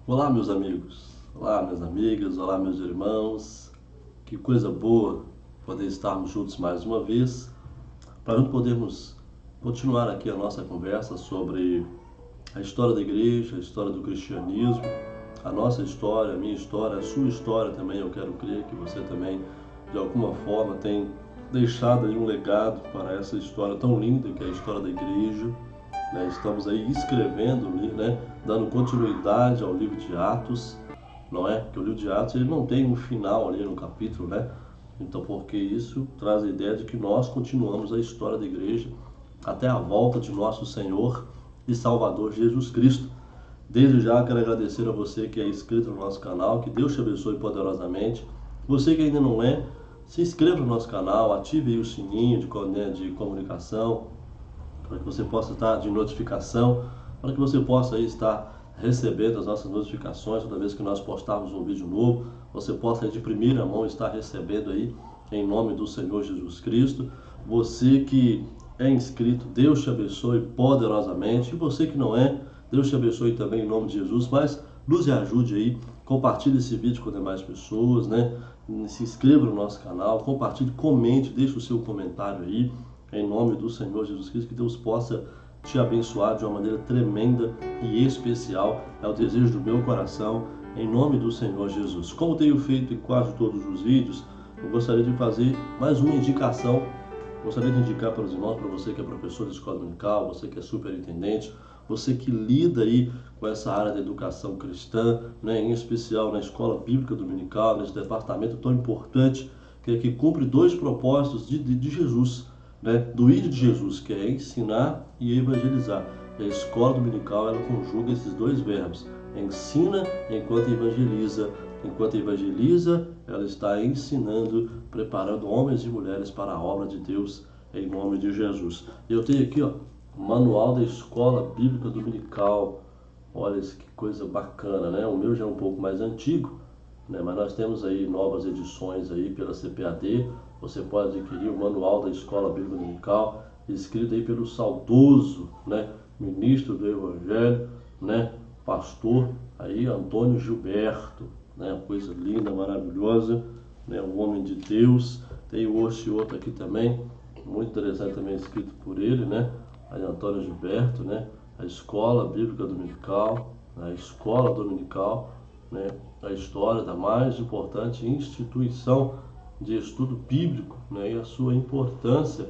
Olá, meus amigos, olá, minhas amigas, olá, meus irmãos. Que coisa boa poder estarmos juntos mais uma vez, para podermos continuar aqui a nossa conversa sobre a história da igreja, a história do cristianismo, a nossa história, a minha história, a sua história também. Eu quero crer que você também, de alguma forma, tem deixado aí um legado para essa história tão linda que é a história da igreja. Estamos aí escrevendo, dando continuidade ao livro de Atos, não é? Porque o livro de Atos ele não tem um final ali no capítulo, né? Então, porque isso traz a ideia de que nós continuamos a história da igreja até a volta de nosso Senhor e Salvador Jesus Cristo. Desde já quero agradecer a você que é inscrito no nosso canal, que Deus te abençoe poderosamente. Você que ainda não é, se inscreva no nosso canal, ative aí o sininho de comunicação, para que você possa estar de notificação, para que você possa aí estar recebendo as nossas notificações toda vez que nós postarmos um vídeo novo. Você possa de primeira mão estar recebendo aí, em nome do Senhor Jesus Cristo. Você que é inscrito, Deus te abençoe poderosamente. E você que não é, Deus te abençoe também em nome de Jesus. Mas nos ajude aí, compartilhe esse vídeo com demais pessoas, né? Se inscreva no nosso canal, compartilhe, comente, deixe o seu comentário aí. Em nome do Senhor Jesus Cristo, que Deus possa te abençoar de uma maneira tremenda e especial. É o desejo do meu coração, em nome do Senhor Jesus. Como tenho feito em quase todos os vídeos, eu gostaria de fazer mais uma indicação. Gostaria de indicar para os irmãos, para você que é professor de escola dominical, você que é superintendente, você que lida aí com essa área da educação cristã, né, em especial na escola bíblica dominical, nesse departamento tão importante, que cumpre dois propósitos de Jesus, né, do ID de Jesus, que é ensinar e evangelizar. E a escola dominical, ela conjuga esses dois verbos: ensina enquanto evangeliza. Enquanto evangeliza, ela está ensinando, preparando homens e mulheres para a obra de Deus, em nome de Jesus. Eu tenho aqui, ó, o manual da escola bíblica dominical. Olha que coisa bacana, né? O meu já é um pouco mais antigo, né? Mas nós temos aí novas edições aí pela CPAD. Você pode adquirir o manual da escola bíblica dominical, escrito aí pelo saudoso, né, ministro do Evangelho, né, pastor aí Antônio Gilberto, né? Coisa linda, maravilhosa, né? Um homem de Deus. Tem o outro aqui também, muito interessante, também escrito por ele, né? Aí Antônio Gilberto, né? A escola bíblica dominical, a escola dominical, né? A história da mais importante instituição de estudo bíblico, né? E a sua importância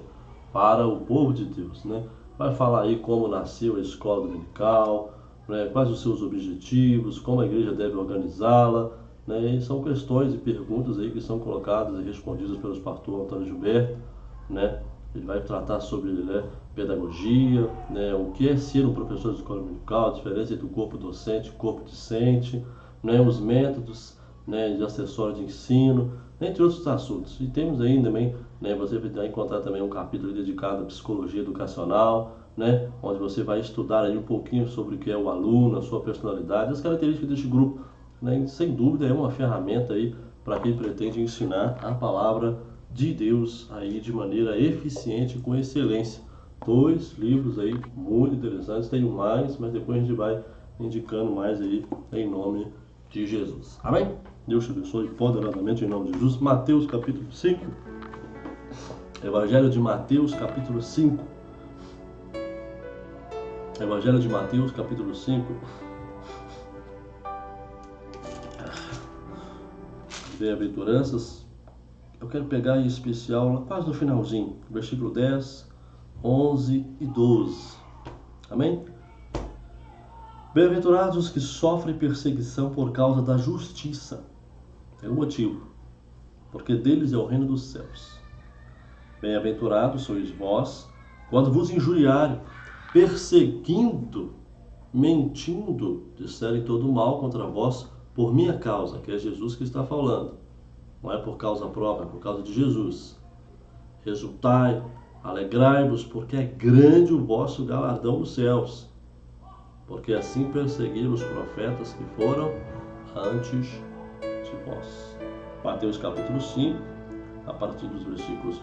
para o povo de Deus, né? Vai falar aí como nasceu a escola dominical, né? Quais os seus objetivos, como a igreja deve organizá-la, né? E são questões e perguntas aí que são colocadas e respondidas pelo pastor Antônio Gilberto, né? Ele vai tratar sobre, né, pedagogia, né, o que é ser um professor de escola dominical, a diferença entre o corpo docente e o corpo discente, né, os métodos, né, de acessório de ensino, entre outros assuntos. E temos aí também, né, você vai encontrar também um capítulo dedicado à psicologia educacional, né, onde você vai estudar aí um pouquinho sobre o que é o aluno, a sua personalidade, as características deste grupo, né, e, sem dúvida é uma ferramenta aí para quem pretende ensinar a palavra de Deus aí de maneira eficiente e com excelência. Dois livros aí muito interessantes, tem mais, mas depois a gente vai indicando mais aí em nome de Jesus. Amém? Deus te abençoe poderosamente em nome de Jesus. Mateus capítulo 5. Evangelho de Mateus capítulo 5. Evangelho de Mateus capítulo 5. Bem-aventuranças. Eu quero pegar em especial quase no finalzinho, versículo 10, 11 e 12. Amém? Bem-aventurados os que sofrem perseguição por causa da justiça. É o motivo, porque deles é o reino dos céus. Bem-aventurados sois vós, quando vos injuriarem, perseguindo, mentindo, disserem todo mal contra vós por minha causa, que é Jesus que está falando. Não é por causa própria, é por causa de Jesus. Resultai, alegrai-vos, porque é grande o vosso galardão nos céus. Porque assim perseguiram os profetas que foram antes de vós. Mateus capítulo 5, a partir dos versículos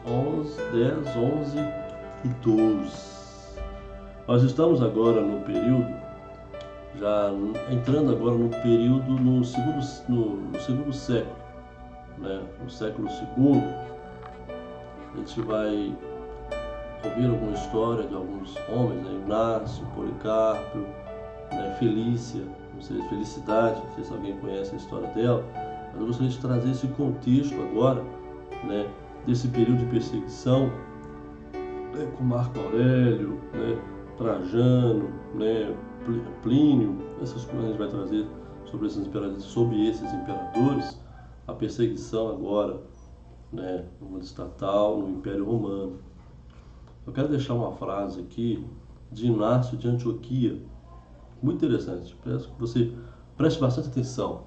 10, 11 e 12. Nós estamos agora no período já entrando agora no período, no segundo século, né? No século II, a gente vai ouvir alguma história de alguns homens, né? Inácio, Policarpo, né? Felícia, não sei, Felicidade, não sei se alguém conhece a história dela, mas eu gostaria de trazer esse contexto agora, né? Desse período de perseguição, né? Com Marco Aurélio, né? Trajano, né? Plínio, essas coisas a gente vai trazer sobre esses imperadores, a perseguição agora, né? No mundo estatal, no Império Romano. Eu quero deixar uma frase aqui de Inácio de Antioquia, muito interessante. Peço que você preste bastante atenção.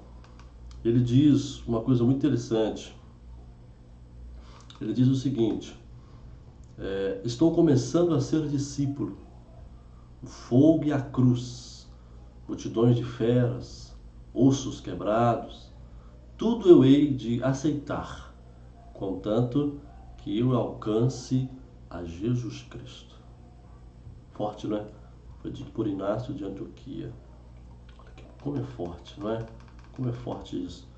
Ele diz uma coisa muito interessante. Ele diz o seguinte: estou começando a ser discípulo. O fogo e a cruz, multidões de feras, ossos quebrados, tudo eu hei de aceitar, contanto que eu alcance a Jesus Cristo. Forte, não é? Foi dito por Inácio de Antioquia. Como é forte, não é? Como é forte isso.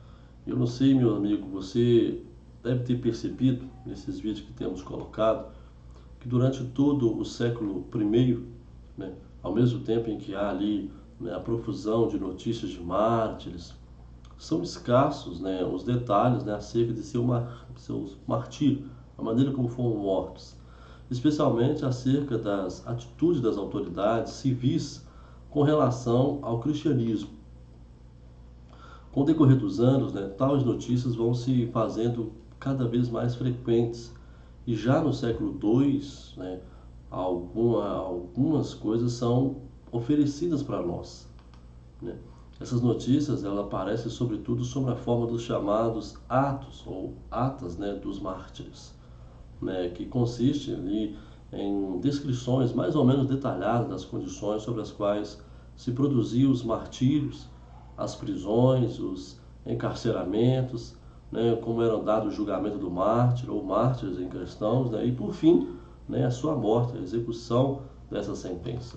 Eu não sei, meu amigo, você deve ter percebido nesses vídeos que temos colocado que durante todo o século I, né, ao mesmo tempo em que há ali, né, a profusão de notícias de mártires, são escassos, né, os detalhes, né, acerca de seu martírio, a maneira como foram mortos, especialmente acerca das atitudes das autoridades civis com relação ao cristianismo. Com o decorrer dos anos, né, tais notícias vão se fazendo cada vez mais frequentes. E já no século II, né, algumas coisas são oferecidas para nós, né? Essas notícias elas aparecem sobretudo sob a forma dos chamados atos ou atas, né, dos mártires, né, que consiste ali em descrições mais ou menos detalhadas das condições sobre as quais se produziam os martírios, as prisões, os encarceramentos, né, como era dado o julgamento do mártir ou mártires em questões, né, e por fim, né, a sua morte, a execução dessa sentença,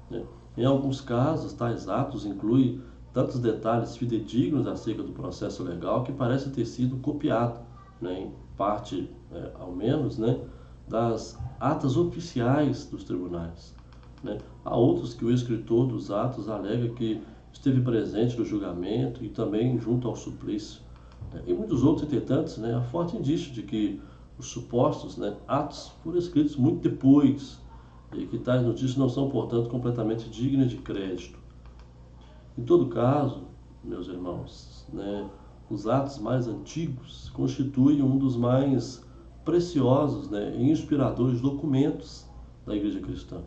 né. Em alguns casos, tais atos incluem tantos detalhes fidedignos acerca do processo legal que parece ter sido copiado, né, em parte, ao menos, né, das atas oficiais dos tribunais, né. Há outros que o escritor dos atos alega que esteve presente no julgamento e também junto ao suplício. E muitos outros, entretanto, né, há forte indício de que os supostos, né, atos foram escritos muito depois e que tais notícias não são, portanto, completamente dignas de crédito. Em todo caso, meus irmãos, né, os atos mais antigos constituem um dos mais preciosos, né, e inspiradores documentos da Igreja Cristã,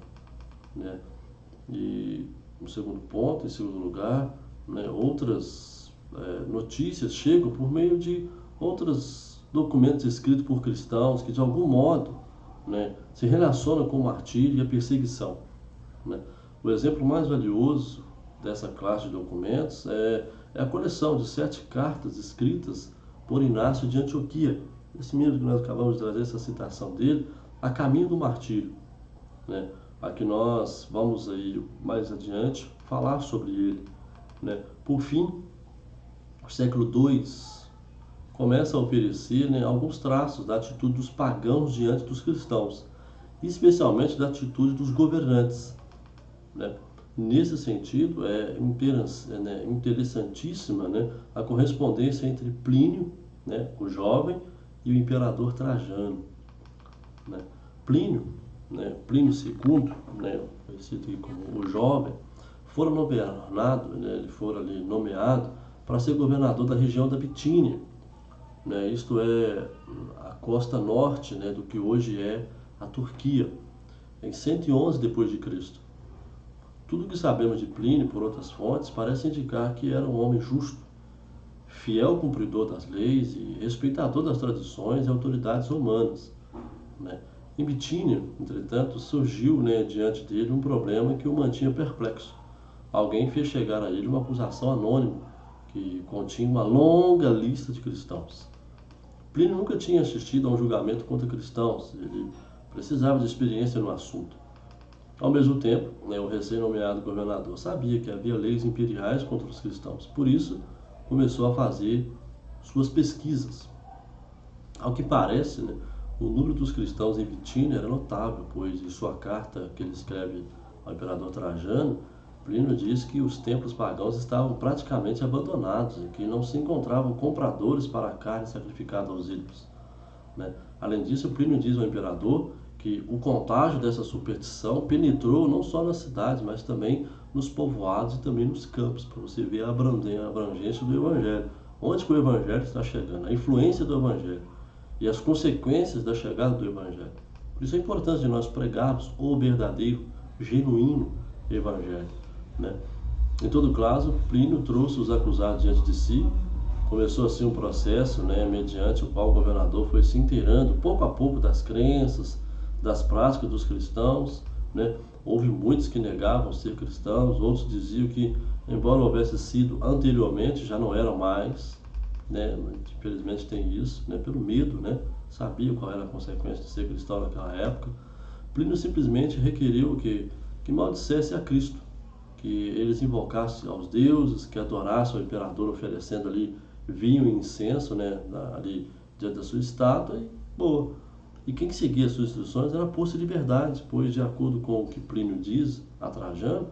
né? E no segundo ponto, em segundo lugar, né, outras notícias chegam por meio de outros documentos escritos por cristãos que de algum modo, né, se relacionam com o martírio e a perseguição, né? O exemplo mais valioso dessa classe de documentos é a coleção de 7 cartas escritas por Inácio de Antioquia, esse mesmo que nós acabamos de trazer essa citação dele, a caminho do martírio, né? Aqui nós vamos aí mais adiante falar sobre ele, né? Por fim, o século II começa a oferecer, né, alguns traços da atitude dos pagãos diante dos cristãos, especialmente da atitude dos governantes, né? Nesse sentido, interessantíssima, né, a correspondência entre Plínio, né, o jovem, e o imperador Trajano, né? Plínio, né, Plínio II, né, conhecido aqui como o jovem, ele foi ali nomeado para ser governador da região da Bitínia, né, isto é, a costa norte, né, do que hoje é a Turquia, em 111 depois de Cristo. Tudo que sabemos de Plínio por outras fontes parece indicar que era um homem justo, fiel cumpridor das leis e respeitador das tradições e autoridades romanas, né? Em Bitínia, entretanto, surgiu, né, diante dele um problema que o mantinha perplexo. Alguém fez chegar a ele uma acusação anônima que continha uma longa lista de cristãos. Plínio nunca tinha assistido a um julgamento contra cristãos, ele precisava de experiência no assunto. Ao mesmo tempo, né, o recém-nomeado governador sabia que havia leis imperiais contra os cristãos, por isso começou a fazer suas pesquisas. Ao que parece, né, o número dos cristãos em Bitínia era notável, pois em sua carta que ele escreve ao imperador Trajano, Plínio diz que os templos pagãos estavam praticamente abandonados e que não se encontravam compradores para a carne sacrificada aos ídolos, né? Além disso, Plínio diz ao imperador que o contágio dessa superstição penetrou não só nas cidades, mas também nos povoados e também nos campos, para você ver a abrangência do evangelho. Onde que o evangelho está chegando, a influência do evangelho e as consequências da chegada do evangelho. Por isso é importante nós pregarmos o verdadeiro, genuíno evangelho, né? Em todo caso, Plínio trouxe os acusados diante de si. Começou assim um processo, né, mediante o qual o governador foi se inteirando pouco a pouco das crenças, das práticas dos cristãos, né? Houve muitos que negavam ser cristãos, outros diziam que, embora houvesse sido anteriormente, já não eram mais, né? Infelizmente tem isso, né? Pelo medo, né? Sabia qual era a consequência de ser cristão naquela época. Plínio simplesmente requeriu que maldissesse a Cristo, que eles invocassem aos deuses, que adorassem o imperador oferecendo ali vinho e incenso, né, ali diante da sua estátua, e boa. E quem seguia as suas instruções era posto em liberdade, pois, de acordo com o que Plínio diz a Trajano,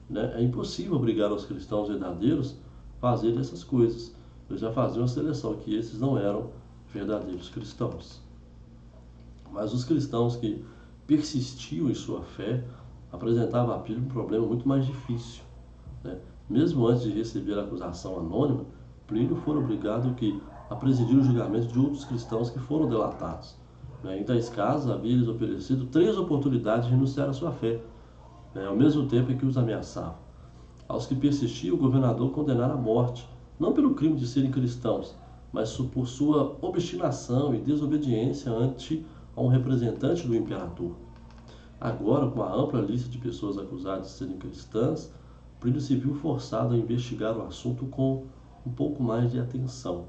né, é impossível obrigar os cristãos verdadeiros a fazer essas coisas. Eles já faziam a seleção, que esses não eram verdadeiros cristãos. Mas os cristãos que persistiam em sua fé apresentavam a Plínio um problema muito mais difícil, né? Mesmo antes de receber a acusação anônima, Plínio foi obrigado a presidir o julgamento de outros cristãos que foram delatados, né? Em tais casos, havia-lhes oferecido 3 oportunidades de renunciar à sua fé, né, ao mesmo tempo em que os ameaçava. Aos que persistiam, o governador condenara à morte, não pelo crime de serem cristãos, mas por sua obstinação e desobediência ante a um representante do imperador. Agora, com a ampla lista de pessoas acusadas de serem cristãs, Plínio se viu forçado a investigar o assunto com um pouco mais de atenção.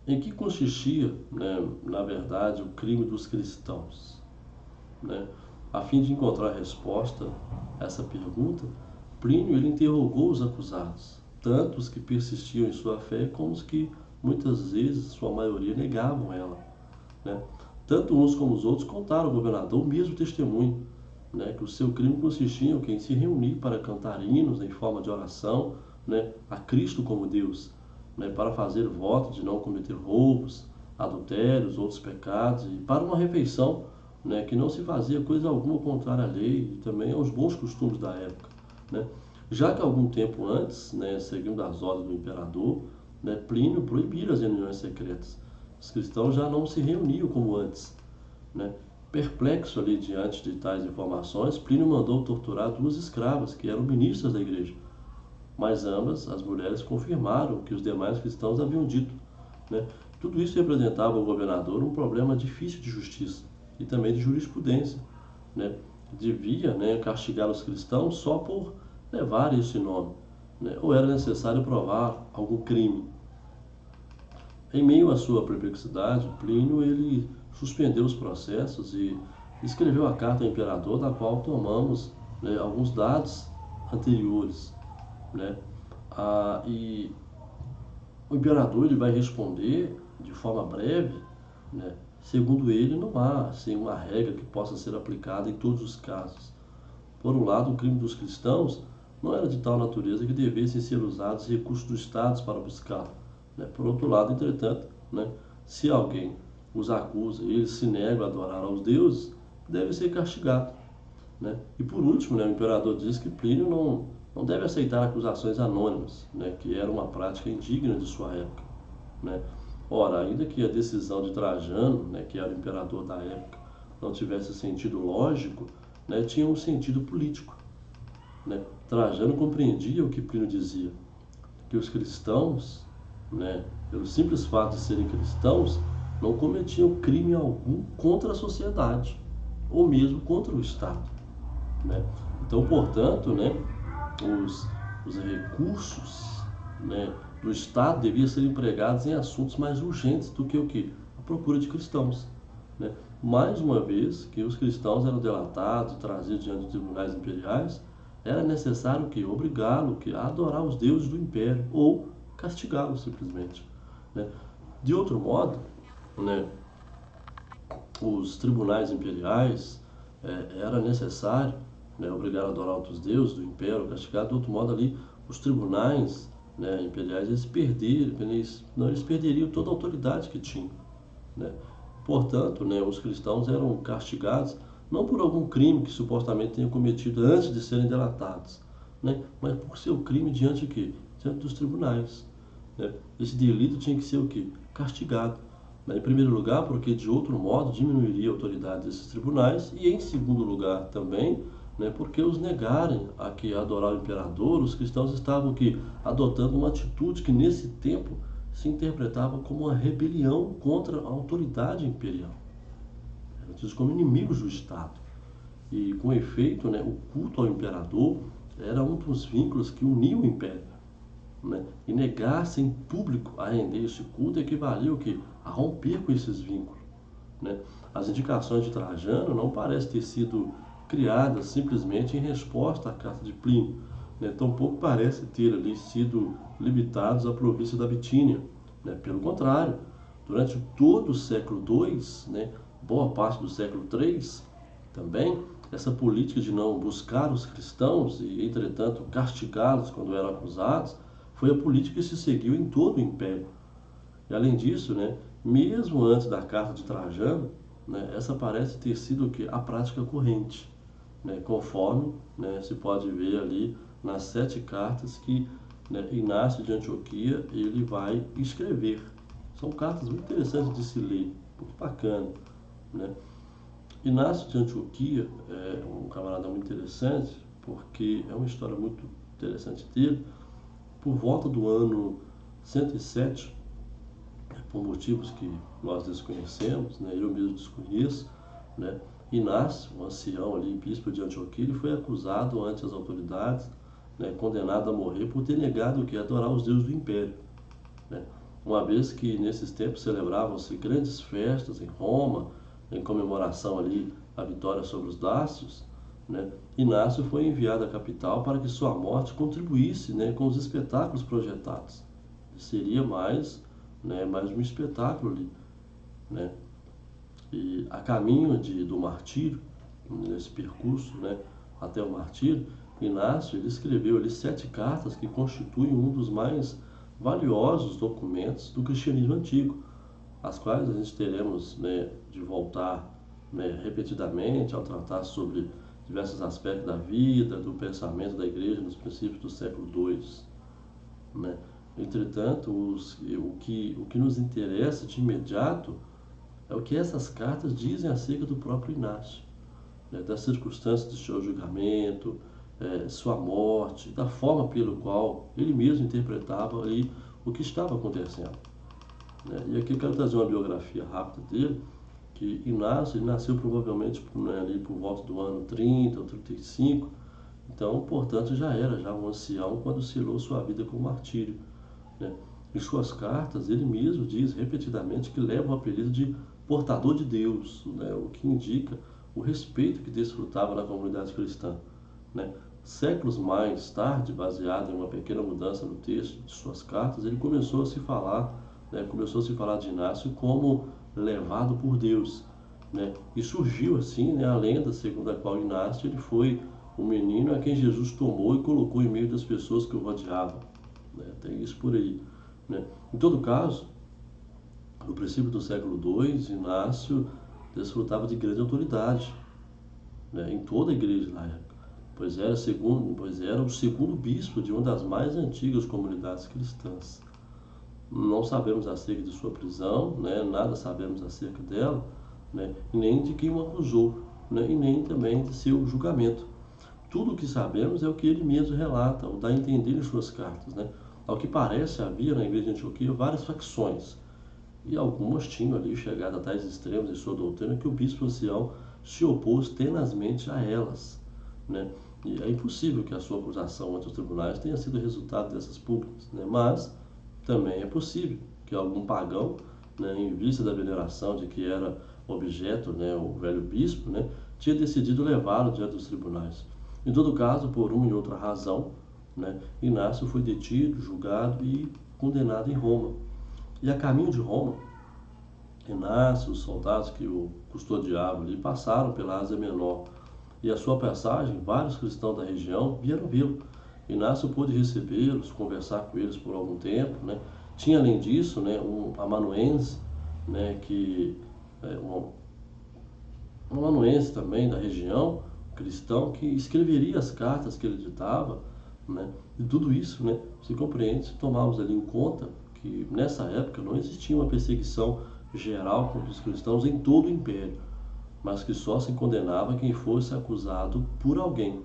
Em que consistia, né, na verdade, o crime dos cristãos, né? A fim de encontrar resposta a essa pergunta, Plínio ele interrogou os acusados, tanto os que persistiam em sua fé como os que muitas vezes, sua maioria, negavam ela, né? Tanto uns como os outros contaram ao governador o mesmo testemunho, né, que o seu crime consistia em se reunir para cantar hinos em forma de oração, né, a Cristo como Deus, né, para fazer voto de não cometer roubos, adultérios, outros pecados, e para uma refeição, né, que não se fazia coisa alguma contrária à lei e também aos bons costumes da época, né? Já que algum tempo antes, né, seguindo as ordens do imperador, né, Plínio proibira as reuniões secretas. Os cristãos já não se reuniam como antes, né? Perplexo ali diante de tais informações, Plínio mandou torturar 2 escravas que eram ministras da igreja. Mas ambas, as mulheres, confirmaram o que os demais cristãos haviam dito, né? Tudo isso representava ao governador um problema difícil de justiça e também de jurisprudência, né? Devia, né, castigar os cristãos só por levar esse nome, né? Ou era necessário provar algum crime. Em meio à sua perplexidade, Plínio ele suspendeu os processos e escreveu a carta ao imperador, da qual tomamos, né, alguns dados anteriores, né? E o imperador ele vai responder de forma breve, né? Segundo ele, não há assim, uma regra que possa ser aplicada em todos os casos. Por um lado, o crime dos cristãos não era de tal natureza que devessem ser usados recursos do Estado para buscá-lo, né? Por outro lado, entretanto, né, se alguém os acusa e eles se negam a adorar aos deuses, deve ser castigado, né? E por último, né, o imperador diz que Plínio não deve aceitar acusações anônimas, né, que era uma prática indigna de sua época, né? Ora, ainda que a decisão de Trajano, né, que era o imperador da época, não tivesse sentido lógico, né, tinha um sentido político, né? Trajano compreendia o que Plínio dizia, que os cristãos, né, pelo simples fato de serem cristãos, não cometiam crime algum contra a sociedade, ou mesmo contra o Estado, né? Então, portanto, né, os recursos, né, do Estado deviam ser empregados em assuntos mais urgentes do que o quê? A procura de cristãos, né? mais uma vez que os cristãos eram delatados e trazidos diante dos tribunais imperiais, era necessário que obrigá-lo a adorar os deuses do império ou castigá-lo simplesmente, né? De outro modo, né, os tribunais imperiais era necessário, né, obrigar a adorar outros deuses do império, castigar. De outro modo ali, os tribunais, né, imperiais, eles perderiam toda a autoridade que tinham, né? Portanto, né, os cristãos eram castigados não por algum crime que supostamente tenham cometido antes de serem delatados, né, mas por seu crime diante de quê? Diante dos tribunais, né? Esse delito tinha que ser o quê? Castigado. Em primeiro lugar, porque de outro modo diminuiria a autoridade desses tribunais, e em segundo lugar também, né, porque os negarem a que adorar o imperador, os cristãos estavam que adotando uma atitude que nesse tempo se interpretava como uma rebelião contra a autoridade imperial. Eram tidos como inimigos do Estado. E com efeito, né, o culto ao imperador era um dos vínculos que uniam o império, né? E negar-se em público a render esse culto equivalia o quê? A romper com esses vínculos, né? As indicações de Trajano não parecem ter sido criadas simplesmente em resposta à carta de Plínio, né? Tampouco parece ter ali sido limitados à província da Bitínia, né? Pelo contrário, durante todo o século II, né, boa parte do século III também, essa política de não buscar os cristãos e, entretanto, castigá-los quando eram acusados, foi a política que se seguiu em todo o Império. E além disso, né, mesmo antes da carta de Trajano, né, essa parece ter sido o que? A prática corrente, né, conforme, né, se pode ver ali nas 7 cartas que, né, Inácio de Antioquia ele vai escrever. São cartas muito interessantes de se ler, muito bacana, né? Inácio de Antioquia é um camarada muito interessante, porque é uma história muito interessante dele. Por volta do ano 107, por motivos que nós desconhecemos, né, eu mesmo desconheço, né, Inácio, um ancião ali, bispo de Antioquia, ele foi acusado ante as autoridades, né, condenado a morrer por ter negado o que? Adorar os deuses do império, né? Uma vez que nesses tempos celebravam-se grandes festas em Roma, em comemoração ali à vitória sobre os dácios, né, Inácio foi enviado à capital para que sua morte contribuísse, né, com os espetáculos projetados. Seria mais um espetáculo ali, né? E a caminho do martírio, nesse percurso, né, até o martírio, Inácio ele escreveu ali 7 cartas que constituem um dos mais valiosos documentos do cristianismo antigo, as quais a gente teremos, né, de voltar, né, repetidamente ao tratar sobre diversos aspectos da vida, do pensamento da igreja nos princípios do século II, né? Entretanto, o que nos interessa de imediato é o que essas cartas dizem acerca do próprio Inácio, né, das circunstâncias de seu julgamento, sua morte, da forma pelo qual ele mesmo interpretava ali o que estava acontecendo, né? E aqui eu quero trazer uma biografia rápida dele, que Inácio ele nasceu provavelmente, né, ali por volta do ano 30 ou 35, então, portanto, já era um ancião quando selou sua vida com o martírio, né? Em suas cartas, ele mesmo diz repetidamente que leva o apelido de portador de Deus, né? O que indica o respeito que desfrutava na comunidade cristã, né? Séculos mais tarde, baseado em uma pequena mudança no texto de suas cartas, ele começou a se falar, né, de Inácio como levado por Deus, né? E surgiu assim, né, a lenda segundo a qual Inácio ele foi o menino a quem Jesus tomou e colocou em meio das pessoas que o rodeavam, né? Tem isso por aí, né? Em todo caso, no princípio do século II, Inácio desfrutava de grande autoridade, né, em toda a igreja na época, pois era o segundo bispo de uma das mais antigas comunidades cristãs. Não sabemos acerca de sua prisão, né, nada sabemos acerca dela, né, nem de quem o acusou, né, e nem também de seu julgamento. Tudo o que sabemos é o que ele mesmo relata, ou dá a entender em suas cartas, né? Ao que parece, havia na igreja de Antioquia várias facções, e algumas tinham ali chegado a tais extremos em sua doutrina que o bispo ancião se opôs tenazmente a elas, né? E é impossível que a sua acusação ante os tribunais tenha sido resultado dessas públicas, né? Mas também é possível que algum pagão, né, em vista da veneração de que era objeto, né, o velho bispo, né, tinha decidido levá-lo diante dos tribunais. Em todo caso, por uma e outra razão, né, Inácio foi detido, julgado e condenado em Roma. E a caminho de Roma, Inácio, os soldados que o custodiavam ali, passaram pela Ásia Menor. E a sua passagem, vários cristãos da região vieram vê-lo. Inácio pôde recebê-los, conversar com eles por algum tempo, né? Tinha, além disso, né, um amanuense, né, um amanuense também da região, cristão, que escreveria as cartas que ele ditava, né? E tudo isso, né, se compreende se tomarmos ali em conta que nessa época não existia uma perseguição geral contra os cristãos em todo o império, mas que só se condenava quem fosse acusado por alguém,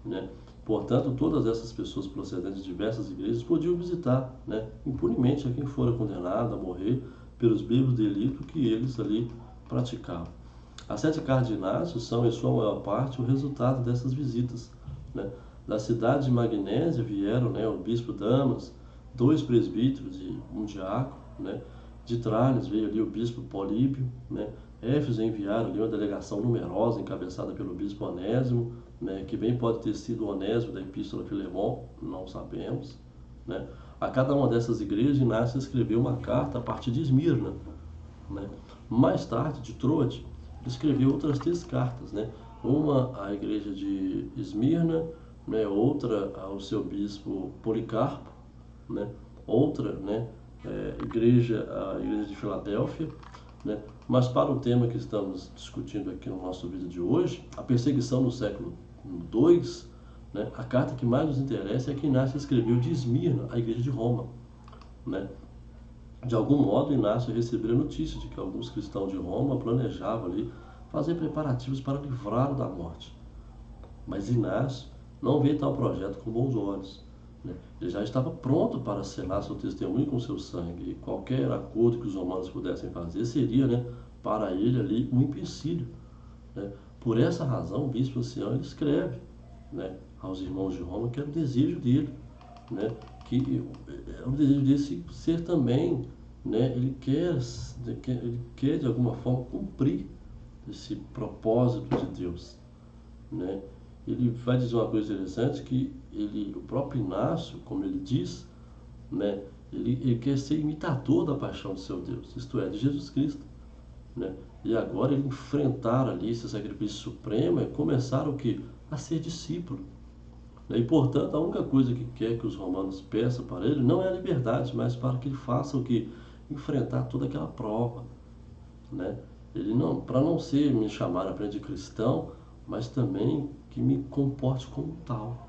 né? Portanto, todas essas pessoas procedentes de diversas igrejas podiam visitar, né, impunemente a quem fora condenado a morrer pelos mesmos delitos que eles ali praticavam. As 7 cartas de Inácio são, em sua maior parte, o resultado dessas visitas, né? Da cidade de Magnésia vieram, né, o bispo Damas, 2 presbíteros e um diácono, né? De Tralles veio ali o bispo Políbio, né? Éfeso enviaram ali uma delegação numerosa, encabeçada pelo bispo Onésimo, né? Que bem pode ter sido Onésimo da Epístola a Filemon, não sabemos, né? A cada uma dessas igrejas, Inácio escreveu uma carta a partir de Esmirna, né? Mais tarde, de Troade, ele escreveu outras 3 cartas, né? Uma à igreja de Esmirna, né? Outra ao seu bispo Policarpo, né? Outra, né, a igreja de Filadélfia, né? Mas para o tema que estamos discutindo aqui no nosso vídeo de hoje, a perseguição no século II, né, a carta que mais nos interessa é a que Inácio escreveu de Esmirna, a igreja de Roma, né? De algum modo, Inácio recebeu a notícia de que alguns cristãos de Roma planejavam ali fazer preparativos para livrá-lo da morte. Mas Inácio não vê tal projeto com bons olhos, né? Ele já estava pronto para selar seu testemunho com seu sangue, e qualquer acordo que os romanos pudessem fazer seria, né, para ele ali um empecilho, né? Por essa razão, o bispo ancião ele escreve, né, aos irmãos de Roma que era o desejo dele, né, que é o desejo dele ser também, né, ele quer de alguma forma cumprir esse propósito de Deus, né? Ele vai dizer uma coisa interessante que o próprio Inácio, como ele diz, né, ele quer ser imitador da paixão do seu Deus, isto é, de Jesus Cristo, né? E agora ele enfrentar ali esse sacrifício supremo é começar o que? A ser discípulo, né? E portanto a única coisa que quer que os romanos peçam para ele não é a liberdade, mas para que ele faça o que? Enfrentar toda aquela prova, né? Ele não, para não ser me chamar apenas de cristão, mas também que me comporte como tal.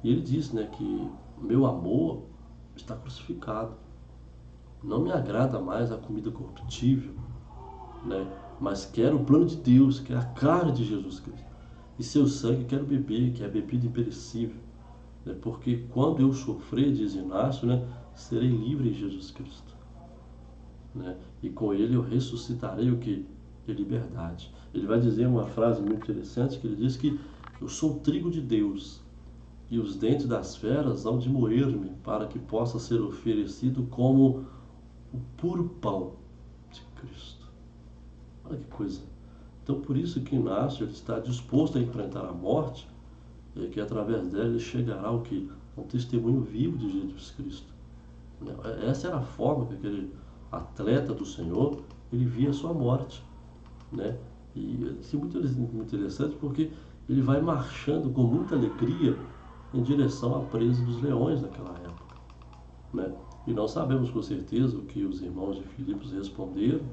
E ele diz, né, que meu amor está crucificado. Não me agrada mais a comida corruptível, né, mas quero o plano de Deus, que é a carne de Jesus Cristo. E seu sangue quero beber, que é a bebida imperecível, né, porque quando eu sofrer, diz Inácio, né, serei livre em Jesus Cristo, né, e com ele eu ressuscitarei o que? De liberdade. Ele vai dizer uma frase muito interessante, que ele diz que eu sou o trigo de Deus e os dentes das feras hão de moer-me para que possa ser oferecido como o puro pão de Cristo. Olha que coisa. Então por isso que Inácio ele está disposto a enfrentar a morte, e que através dela ele chegará ao que? Ao testemunho vivo de Jesus Cristo. Essa era a forma que aquele atleta do Senhor ele via a sua morte, né? E isso é muito interessante porque ele vai marchando com muita alegria em direção à presa dos leões naquela época, né? E nós sabemos com certeza o que os irmãos de Filipos responderam,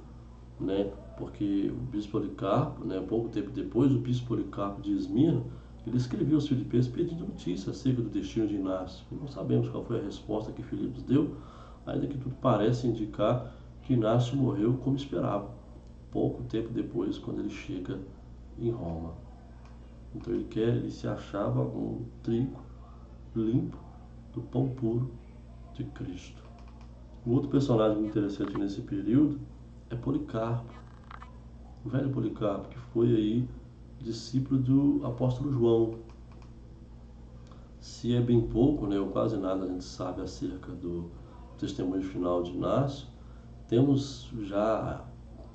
né? Porque o bispo Policarpo, né, pouco tempo depois, o bispo Policarpo de Esmirna, ele escreveu aos filipenses pedindo notícia acerca do destino de Inácio. E não sabemos qual foi a resposta que Filipos deu, ainda que tudo parece indicar que Inácio morreu como esperava, pouco tempo depois, quando ele chega em Roma. Então ele se achava um trigo limpo do pão puro de Cristo. Um outro personagem muito interessante nesse período é Policarpo, o velho Policarpo, que foi aí discípulo do apóstolo João. Se é bem pouco, né, ou quase nada a gente sabe acerca do testemunho final de Inácio, temos já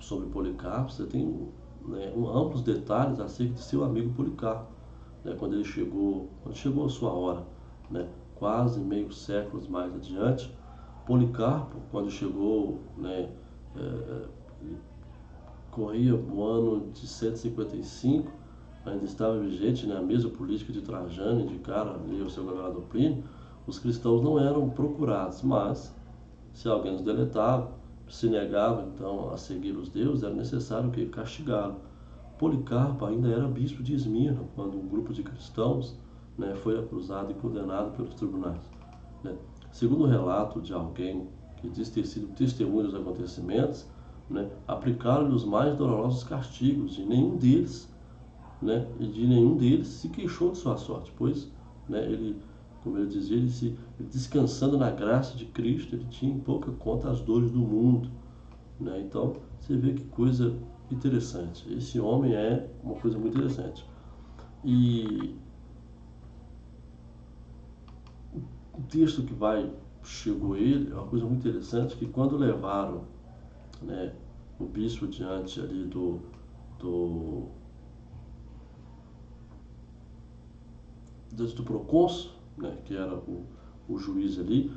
sobre Policarpo, você tem, né, amplos detalhes acerca de seu amigo Policarpo, né, quando chegou a sua hora, né, quase meio séculos mais adiante. Policarpo, quando chegou, né, corria o ano de 155, ainda estava vigente, né, a mesma política de Trajano, indicaram ali o seu governador Plínio. Os cristãos não eram procurados, mas se alguém os deletava, se negava então a seguir os deuses, era necessário que castigá-lo. Policarpo ainda era bispo de Esmirna quando um grupo de cristãos, né, foi acusado e condenado pelos tribunais, né. Segundo o relato de alguém que diz ter sido testemunha dos acontecimentos, né, aplicaram-lhe os mais dolorosos castigos, e nenhum deles, né, se queixou de sua sorte, pois, né, ele, como ele dizia, ele descansando na graça de Cristo, ele tinha em pouca conta as dores do mundo, né. Então você vê que coisa interessante. Esse homem é uma coisa muito interessante. E o texto que chegou ele é uma coisa muito interessante, que quando levaram, né, o bispo diante ali diante do procônsul, né, que era o juiz ali,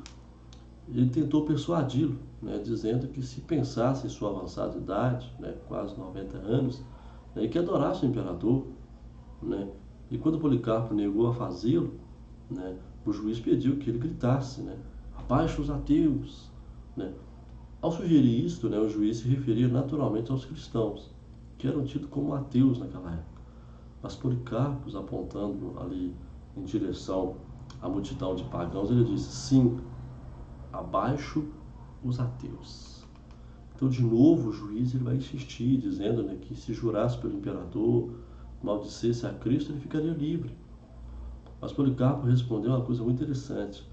ele tentou persuadi-lo, né, dizendo que se pensasse em sua avançada idade, né, quase 90 anos, né, e que adorasse o imperador, né, e quando Policarpo negou a fazê-lo, né, o juiz pediu que ele gritasse, né, abaixo os ateus, né. Ao sugerir isto, né, o juiz se referia naturalmente aos cristãos, que eram tidos como ateus naquela época. Mas Policarpo, apontando ali em direção à multidão de pagãos, ele disse: sim, abaixo os ateus. Então, de novo, o juiz ele vai insistir, dizendo, né, que se jurasse pelo imperador, maldicesse a Cristo, ele ficaria livre. Mas Policarpo respondeu uma coisa muito interessante: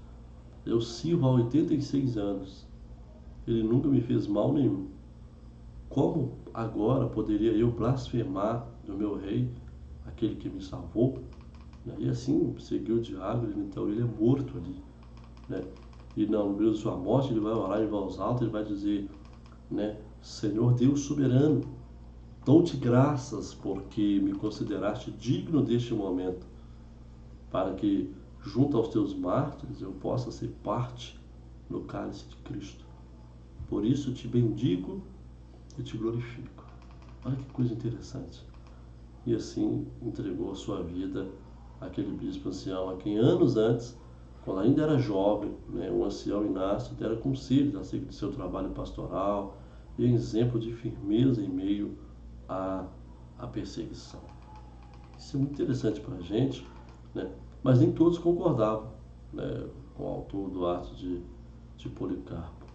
eu sirvo há 86 anos, ele nunca me fez mal nenhum. Como agora poderia eu blasfemar do meu rei, aquele que me salvou? E assim seguiu o diálogo, então ele é morto ali, né? E no meio de sua morte ele vai orar em voz alta, ele vai dizer, né, Senhor Deus soberano, dou-te graças porque me consideraste digno deste momento, para que junto aos teus mártires eu possa ser parte no cálice de Cristo. Por isso te bendigo e te glorifico. Olha que coisa interessante. E assim entregou a sua vida àquele bispo ancião, a quem anos antes, quando ainda era jovem, né, um ancião Inácio, dera conselhos acerca de seu trabalho pastoral e exemplo de firmeza em meio à perseguição. Isso é muito interessante para a gente, né? Mas nem todos concordavam, né, com o autor do ato de Policarpo.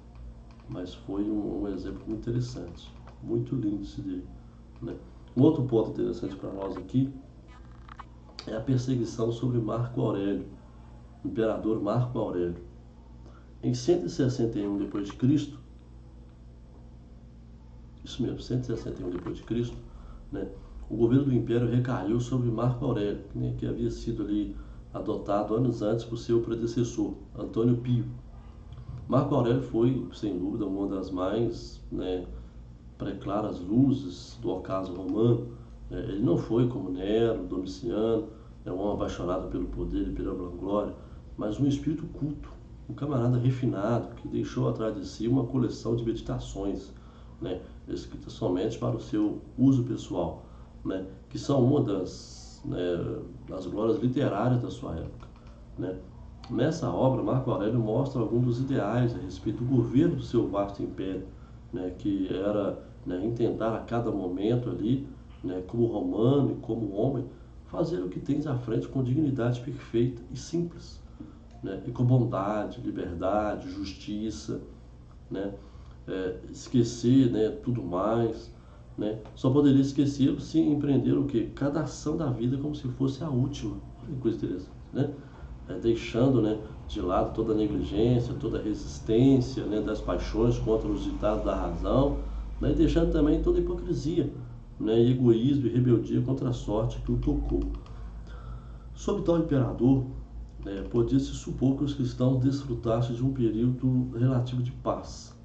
Mas foi um exemplo muito interessante, muito lindo esse dele, né? Um outro ponto interessante para nós aqui é a perseguição sobre Marco Aurélio, imperador Marco Aurélio. Em 161 d.C., isso mesmo, 161 d.C., né, o governo do império recaiu sobre Marco Aurélio, né, que havia sido ali adotado anos antes por seu predecessor, Antônio Pio. Marco Aurélio foi, sem dúvida, uma das mais, né, claras luzes do ocaso romano. Ele não foi como Nero, Domiciano, um apaixonado pelo poder e pela vanglória, mas um espírito culto, um camarada refinado que deixou atrás de si uma coleção de meditações, né, escritas somente para o seu uso pessoal, né, que são uma das glórias literárias da sua época, né. Nessa obra, Marco Aurélio mostra alguns dos ideais a respeito do governo do seu vasto império, né, que era, né, intentar a cada momento ali, né, como romano e como homem, fazer o que tens à frente com dignidade perfeita e simples, né, e com bondade, liberdade, justiça, né, esquecer, né, tudo mais, né, só poderia esquecê-lo se empreender o quê? Cada ação da vida como se fosse a última. Olha que coisa interessante, né? Deixando, né, de lado toda a negligência, toda a resistência, né, das paixões contra os ditados da razão, né, e deixando também toda a hipocrisia, né, e egoísmo e rebeldia contra a sorte que o tocou. Sob tal imperador, podia-se supor que os cristãos desfrutassem de um período relativo de paz.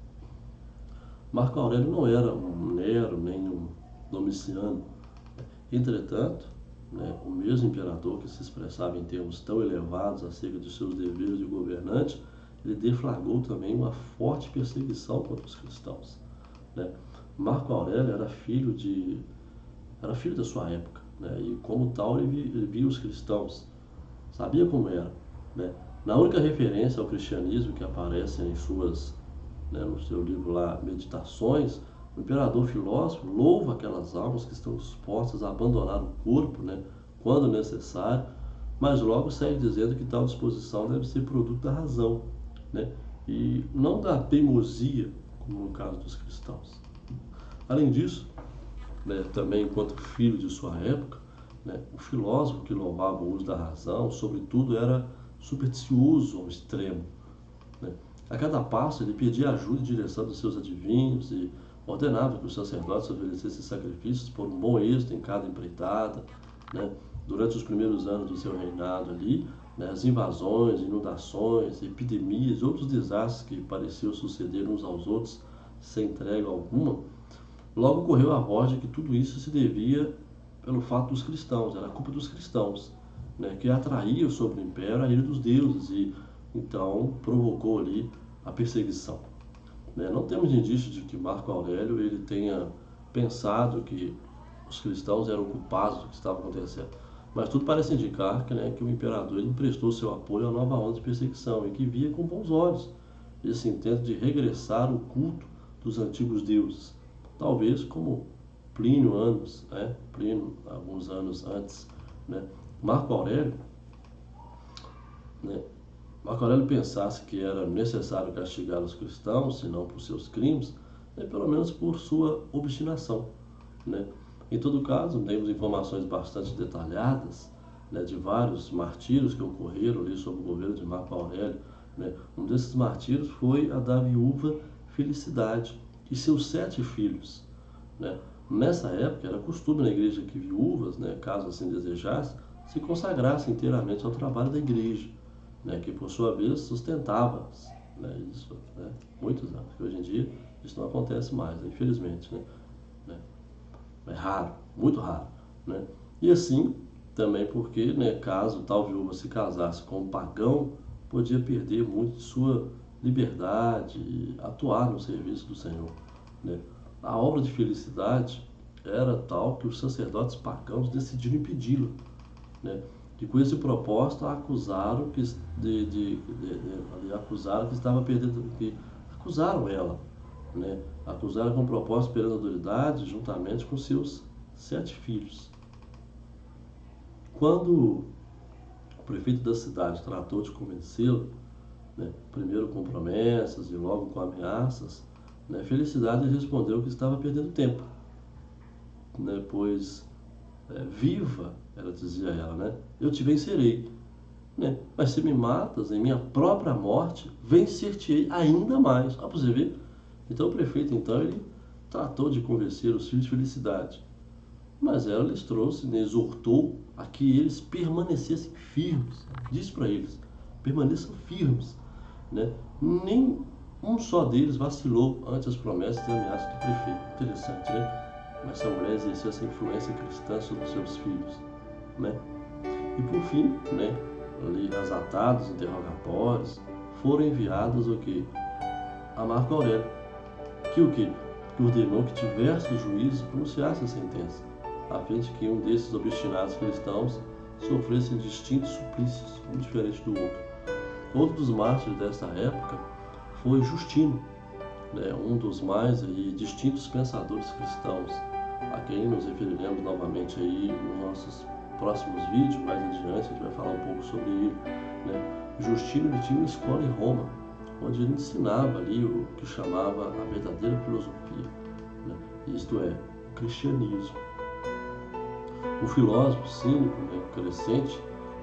Marco Aurélio não era um Nero nem um Domiciano. Entretanto, né, o mesmo imperador que se expressava em termos tão elevados acerca dos seus deveres de governante, ele deflagrou também uma forte perseguição contra os cristãos, né? Marco Aurélio era filho da sua época, né? E como tal ele via os cristãos, sabia como era, né? Na única referência ao cristianismo que aparece no seu livro lá, Meditações, o imperador filósofo louva aquelas almas que estão dispostas a abandonar o corpo, né, quando necessário, mas logo segue dizendo que tal disposição deve ser produto da razão, né, e não da teimosia, como no caso dos cristãos. Além disso, né, também enquanto filho de sua época, né, o filósofo que louvava o uso da razão, sobretudo, era supersticioso ao extremo, né? A cada passo ele pedia ajuda e direção dos seus adivinhos e ordenava que os sacerdotes oferecessem sacrifícios por um bom êxito em cada empreitada, né? Durante os primeiros anos do seu reinado ali, né, as invasões, inundações, epidemias e outros desastres que pareciam suceder uns aos outros sem trégua alguma, logo correu a voz de que tudo isso se devia pelo fato dos cristãos, era a culpa dos cristãos, né, que atraía sobre o império a ira dos deuses e então provocou ali a perseguição, né? Não temos indícios de que Marco Aurélio ele tenha pensado que os cristãos eram culpados do que estava acontecendo, mas tudo parece indicar que, né, que o imperador ele prestou seu apoio à nova onda de perseguição e que via com bons olhos esse intento de regressar o culto dos antigos deuses, talvez como Plínio, alguns anos antes, né? Marco Aurélio, né, Marco Aurélio pensasse que era necessário castigar os cristãos, se não por seus crimes, né, pelo menos por sua obstinação, né? Em todo caso, temos informações bastante detalhadas, né, de vários martírios que ocorreram ali sob o governo de Marco Aurélio, né? Um desses martírios foi a da viúva Felicidade e seus 7 filhos, né? Nessa época era costume na igreja que viúvas, né, caso assim desejassem, se consagrassem inteiramente ao trabalho da igreja, né, que por sua vez sustentava, né, isso, né, muitos anos. Que hoje em dia isso não acontece mais, né, infelizmente, né? É raro, muito raro, né? E assim também porque, né, caso tal viúva se casasse com um pagão, podia perder muito de sua liberdade e atuar no serviço do Senhor, né? A obra de Felicidade era tal que os sacerdotes pagãos decidiram impedi-la, né? E com esse propósito acusaram que estava perdendo, que acusaram ela, né? Acusaram com propósito perante a autoridade, juntamente com seus 7 filhos. Quando o prefeito da cidade tratou de convencê-lo, né, primeiro com promessas e logo com ameaças, né, Felicidade respondeu que estava perdendo tempo, né, pois viva, ela dizia a ela, né, eu te vencerei, né, mas se me matas em minha própria morte, vencer-te-ei ainda mais. Para você ver. Então o prefeito, então, ele tratou de convencer os filhos de Felicidade, mas ela lhes trouxe, né, exortou a que eles permanecessem firmes. Disse para eles, permaneçam firmes, né? Nem um só deles vacilou ante as promessas e ameaças do prefeito. Interessante, né? Mas essa mulher exerceu essa influência cristã sobre os seus filhos, né? E por fim, né, ali as atados, interrogatórios, foram enviados o quê? A Marco Aurélio, que o quê? Que ordenou que diversos juízes pronunciassem a sentença, a fim de que um desses obstinados cristãos sofresse distintos suplícios, um diferente do outro. Outro dos mártires dessa época foi Justino, né, um dos mais distintos pensadores cristãos, a quem nos referiremos novamente aí nos nossos próximos vídeos. Mais adiante a gente vai falar um pouco sobre ele, né? Justino ele tinha uma escola em Roma, onde ele ensinava ali o que chamava a verdadeira filosofia, né? Isto é, o cristianismo. O filósofo cínico, né, Crescente,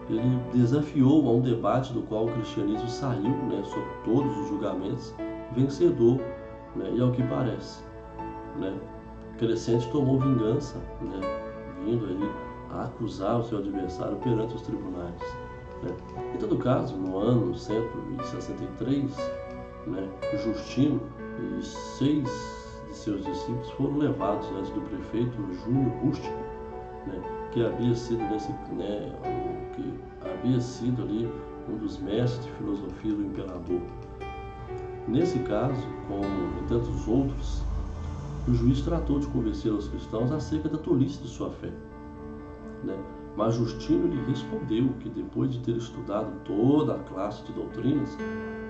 ele desafiou a um debate do qual o cristianismo saiu, né, sobre todos os julgamentos, vencedor, né, e ao que parece, né, Crescente tomou vingança, né, vindo aí a acusar o seu adversário perante os tribunais, né. Em todo caso, no ano 163, né, Justino e 6 de seus discípulos foram levados diante do prefeito Júlio Rústico, né, que havia sido ali um dos mestres de filosofia do imperador. Nesse caso, como em tantos outros, o juiz tratou de convencer os cristãos acerca da tolice de sua fé, né? Mas Justino lhe respondeu que, depois de ter estudado toda a classe de doutrinas,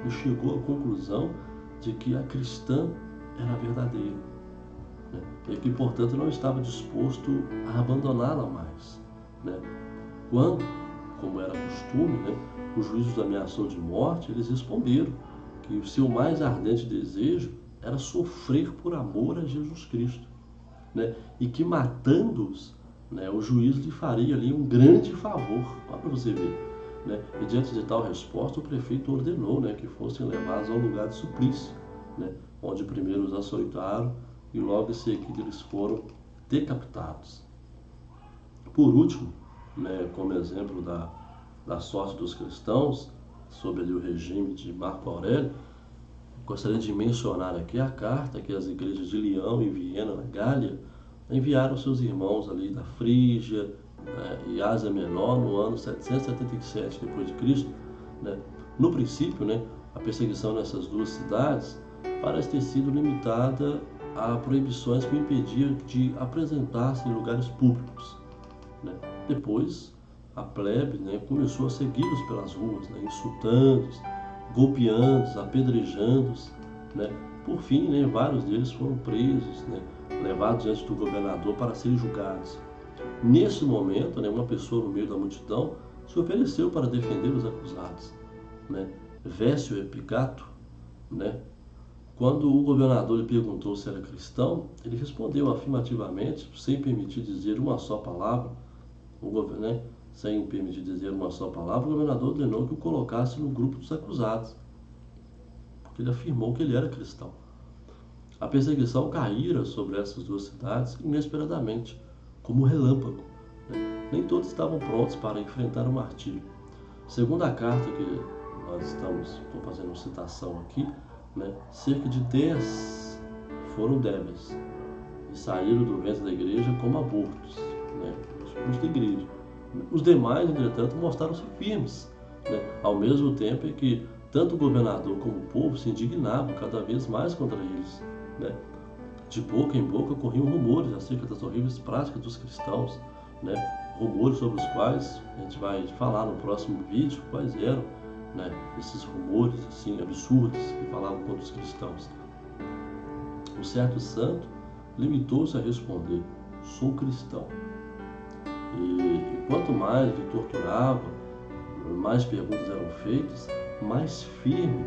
ele chegou à conclusão de que a cristã era verdadeira, né? E que, portanto, não estava disposto a abandoná-la mais, né? Quando, como era costume, né, o juiz os ameaçou de morte, eles responderam que o seu mais ardente desejo era sofrer por amor a Jesus Cristo, né? E que, matando-os, né, o juiz lhe faria ali um grande favor. Olha para você ver, né? E diante de tal resposta, o prefeito ordenou, né, que fossem levados ao lugar de suplício, né, onde primeiro os açoitaram e logo em seguida eles foram decapitados. Por último, né, como exemplo da sorte dos cristãos, sob ali o regime de Marco Aurélio, gostaria de mencionar aqui a carta que as igrejas de Leão e Viena, na Gália, enviaram seus irmãos ali da Frígia, né, e Ásia Menor no ano 777 d.C., né? No princípio, né, a perseguição nessas duas cidades parece ter sido limitada a proibições que o impediam de apresentar-se em lugares públicos, né? Depois, a plebe, né, começou a segui-los pelas ruas, né, insultando-os, golpeando-os, apedrejando-os, né? Por fim, né, vários deles foram presos, né, levados diante do governador para serem julgados. Nesse momento, né, uma pessoa no meio da multidão se ofereceu para defender os acusados, né? Vécio Epigato, né? Quando o governador lhe perguntou se era cristão, ele respondeu afirmativamente, sem permitir dizer uma só palavra. Sem permitir dizer uma só palavra, o governador ordenou que o colocasse no grupo dos acusados, porque ele afirmou que ele era cristão. A perseguição caíra sobre essas duas cidades inesperadamente, como um relâmpago, né? Nem todos estavam prontos para enfrentar o martírio. Segundo a carta que nós estou fazendo citação aqui, né, cerca de 10 foram débeis e saíram do ventre da igreja como abortos, né, os da igreja. Os demais, entretanto, mostraram-se firmes, né, ao mesmo tempo em que tanto o governador como o povo se indignavam cada vez mais contra eles, né? De boca em boca corriam rumores acerca das horríveis práticas dos cristãos, né? Rumores sobre os quais a gente vai falar no próximo vídeo quais eram, né, esses rumores assim absurdos que falavam contra os cristãos. Um certo santo limitou-se a responder: sou cristão. E quanto mais lhe torturava, mais perguntas eram feitas, mais firme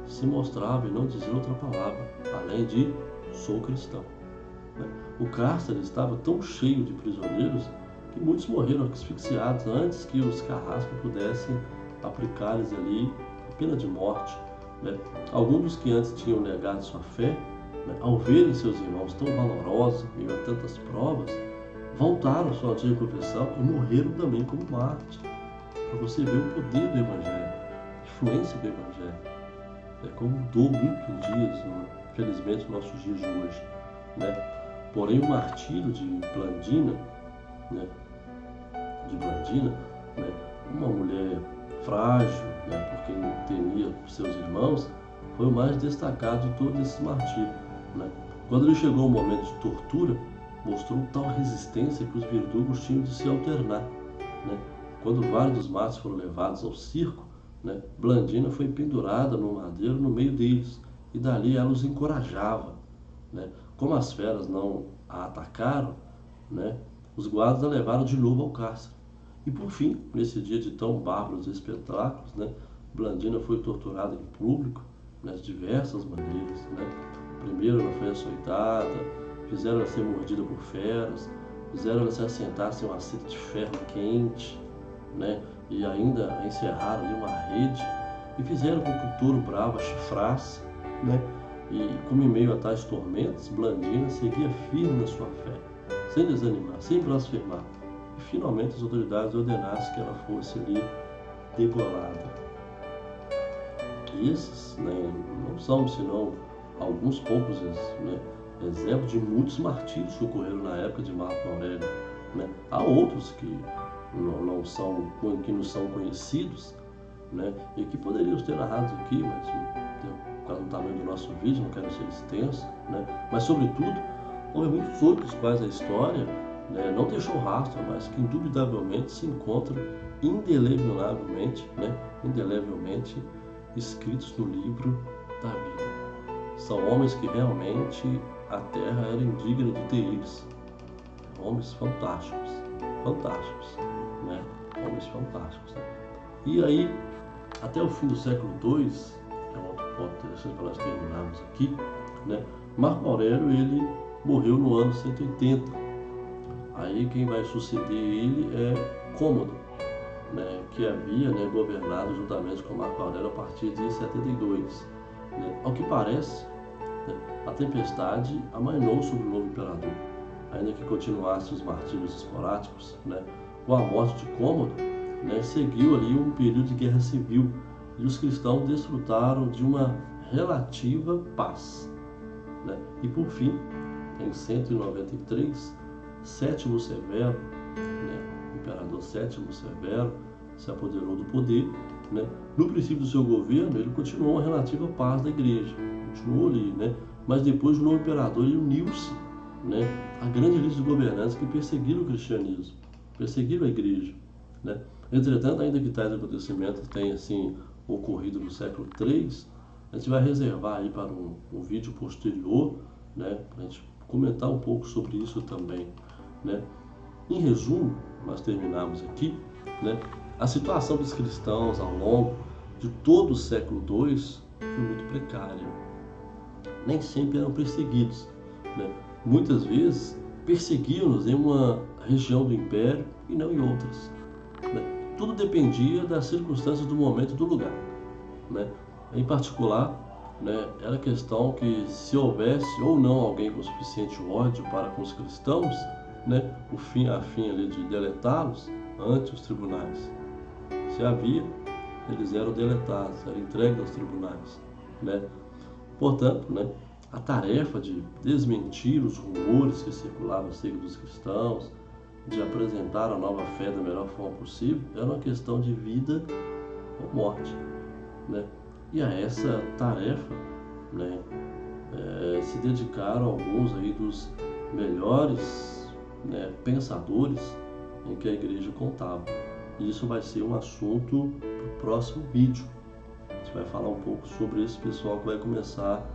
se mostrava em não dizer outra palavra, além de sou cristão. O cárcere estava tão cheio de prisioneiros que muitos morreram asfixiados antes que os carrascos pudessem aplicar-lhes ali a pena de morte, né? Alguns dos que antes tinham negado sua fé, né, ao verem seus irmãos tão valorosos em meio a tantas provas, voltaram à sua antiga confissão e morreram também como mártires. Para você ver o poder do Evangelho, a influência do Evangelho, como mudou muitos dias, infelizmente, nos nossos dias de hoje, né? Porém, o martírio de Blandina, né, né, uma mulher frágil, né, porque não temia seus irmãos, foi o mais destacado de todos esses martírios, né? Quando ele chegou ao momento de tortura, mostrou tal resistência que os verdugos tinham de se alternar, né? Quando vários dos mártires foram levados ao circo, né, Blandina foi pendurada no madeiro no meio deles, e dali ela os encorajava, né? Como as feras não a atacaram, né, os guardas a levaram de novo ao cárcere. E por fim, nesse dia de tão bárbaros espetáculos, né, Blandina foi torturada em público, né, de diversas maneiras, né? Primeiro ela foi açoitada, fizeram ela ser mordida por feras, fizeram ela se assentar em uma seta de ferro quente, né, e ainda encerraram ali uma rede e fizeram com que o touro bravo a chifrasse, né? E como em meio a tais tormentos, Blandina seguia firme na sua fé, sem desanimar, sem blasfemar. E finalmente as autoridades ordenassem que ela fosse ali degolada. E esses, né, não são senão alguns poucos, né, exemplo de muitos martírios que ocorreram na época de Marco Aurélio, né? Há outros que não são conhecidos, né? E que poderíamos ter narrado aqui, mas por causa do tamanho do nosso vídeo, não quero ser extenso, né? Mas, sobretudo, houve muitos outros quais a história, né, não deixou rastro, mas que indubitavelmente se encontram indelevelmente escritos no livro da vida. São homens que realmente a terra era indigna de ter eles. Homens fantásticos, né? Homens fantásticos, né? E aí, até o fim do século II, que é um outro ponto interessante para nós terminarmos aqui, né? Marco Aurélio, ele morreu no ano 180. Aí quem vai suceder ele é Cômodo, né? Que havia, né, governado juntamente com Marco Aurélio a partir de 72. Né? Ao que parece, né, a tempestade amainou sobre o novo imperador, ainda que continuasse os martírios esporádicos, né? Com a morte de Cômodo, né, seguiu ali um período de guerra civil e os cristãos desfrutaram de uma relativa paz, né? E por fim, em 193, Sétimo Severo, né, o imperador Sétimo Severo, se apoderou do poder, né? No princípio do seu governo, ele continuou a relativa paz da igreja, continuou ali, né? Mas depois o novo imperador uniu-se, né, a grande lista de governantes que perseguiram o cristianismo, perseguiram a igreja, né? Entretanto, ainda que tais acontecimentos tenham assim ocorrido no século III, a gente vai reservar aí para um vídeo posterior, né, para a gente comentar um pouco sobre isso também, né? Em resumo, nós terminamos aqui, né, a situação dos cristãos ao longo de todo o século II foi muito precária. Nem sempre eram perseguidos, né? Muitas vezes perseguiam-nos em uma região do império e não em outras, né? Tudo dependia das circunstâncias do momento e do lugar, né? Em particular, né, era questão que se houvesse ou não alguém com suficiente ódio para com os cristãos, né, a fim ali de deletá-los ante os tribunais. Se havia, eles eram deletados, eram entregues aos tribunais, né? Portanto, né, a tarefa de desmentir os rumores que circulavam acerca dos cristãos, de apresentar a nova fé da melhor forma possível, era uma questão de vida ou morte, né? E a essa tarefa, né, se dedicaram alguns aí dos melhores, né, pensadores em que a igreja contava. E isso vai ser um assunto para o próximo vídeo. A gente vai falar um pouco sobre esse pessoal que vai começar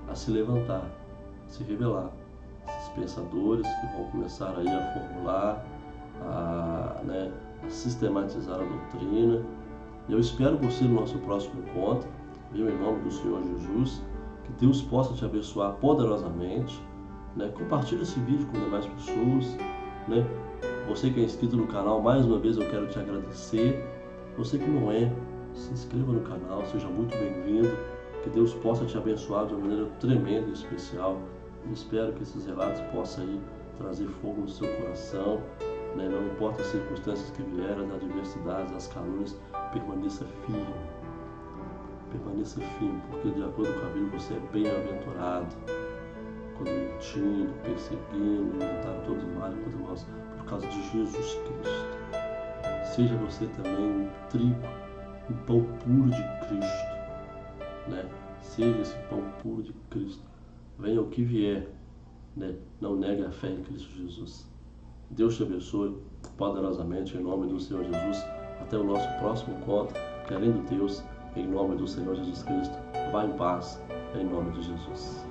a se levantar, a se revelar. Esses pensadores que vão começar aí a formular, né, a sistematizar a doutrina. Eu espero você no nosso próximo encontro, viu? Em nome do Senhor Jesus, que Deus possa te abençoar poderosamente, né? Compartilhe esse vídeo com demais pessoas, né? Você que é inscrito no canal, mais uma vez eu quero te agradecer. Você que não é, se inscreva no canal, seja muito bem-vindo. Que Deus possa te abençoar de uma maneira tremenda e especial. Eu espero que esses relatos possam aí trazer fogo no seu coração, né? Não importa as circunstâncias que vieram, as adversidades, as calúnias, permaneça firme. Permaneça firme, porque de acordo com a Bíblia você é bem-aventurado. Quando mentindo, perseguindo, inventaram todos os males contra nós, por causa de Jesus Cristo. Seja você também um trigo, um pão puro de Cristo, né? Seja esse pão puro de Cristo. Venha o que vier, né? Não negue a fé em Cristo Jesus. Deus te abençoe poderosamente em nome do Senhor Jesus. Até o nosso próximo encontro, querendo Deus, em nome do Senhor Jesus Cristo. Vá em paz, em nome de Jesus.